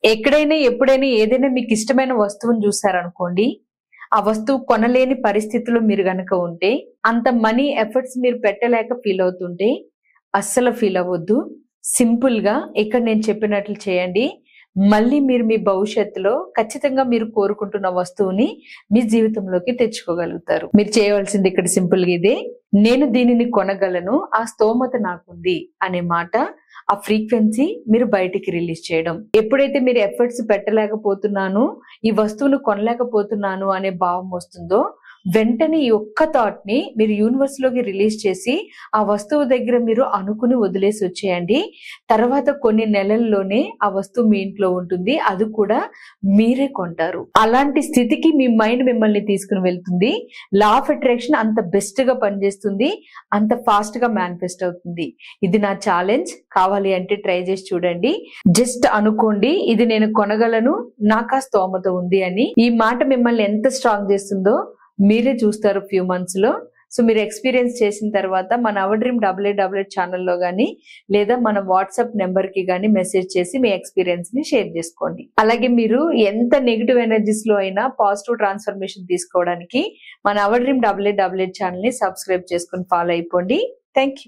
ఎక్కడైనా ఎప్పుడైనా ఏదైనా మీకు ఇష్టమైన వస్తువుని చూసారనుకోండి, ఆ వస్తువు కొనలేని పరిస్థితిలో మీరు గనక ఉంటే, అంత మనీ ఎఫర్ట్స్ మీరు పెట్టలేక ఫీల్ అవుతుంటే అస్సలు ఫీల్ అవ్వద్దు. సింపుల్‌గా ఇక్కడ నేను చెప్పినట్లు చేయండి. మళ్ళీ మీరు మీ భవిష్యత్తులో ఖచ్చితంగా మీరు కోరుకుంటున్న వస్తువుని మీ జీవితంలోకి తెచ్చుకోగలుగుతారు. మీరు చేయవలసింది ఇక్కడ సింపుల్‌గా ఇదే. నేను దీనిని కొనగలను, ఆ స్తోమత నాకుంది అనే మాట, ఆ ఫ్రీక్వెన్సీ మీరు బయటికి రిలీజ్ చేయడం. ఎప్పుడైతే మీరు ఎఫర్ట్స్ పెట్టలేకపోతున్నాను, ఈ వస్తువును కొనలేకపోతున్నాను అనే భావం వస్తుందో, వెంటనే ఈ ఒక్క థాట్ ని మీరు యూనివర్స్ లోకి రిలీజ్ చేసి ఆ వస్తువు దగ్గర మీరు అనుకుని వదిలేసి వచ్చేయండి. తర్వాత కొన్ని నెలల్లోనే ఆ వస్తువు మీ ఇంట్లో ఉంటుంది. అది కూడా మీరే కొంటారు. అలాంటి స్థితికి మీ మైండ్ మిమ్మల్ని తీసుకుని వెళ్తుంది. లా ఆఫ్ అట్రాక్షన్ అంత బెస్ట్ గా పనిచేస్తుంది, అంత ఫాస్ట్ గా మేనిఫెస్ట్ అవుతుంది. ఇది నా ఛాలెంజ్. కావాలి అంటే ట్రై చేసి చూడండి. జస్ట్ అనుకోండి, ఇది నేను కొనగలను, నాకు ఆ స్తోమత ఉంది అని. ఈ మాట మిమ్మల్ని ఎంత స్ట్రాంగ్ చేస్తుందో మీరే చూస్తారు ఫ్యూ మంత్స్ లో. సో మీరు ఎక్స్పీరియన్స్ చేసిన తర్వాత మన అవర్ డ్రీమ్ 8888 ఛానల్లో గానీ లేదా మన వాట్సాప్ నెంబర్ కి గానీ మెసేజ్ చేసి మీ ఎక్స్పీరియన్స్ ని షేర్ చేసుకోండి. అలాగే మీరు ఎంత నెగిటివ్ ఎనర్జీస్ లో అయినా పాజిటివ్ ట్రాన్స్ఫర్మేషన్ తీసుకోవడానికి మన అవర్ డ్రీమ్ 8888 ఛానల్ ని సబ్స్క్రైబ్ చేసుకుని ఫాలో అయిపోండి. Thank you.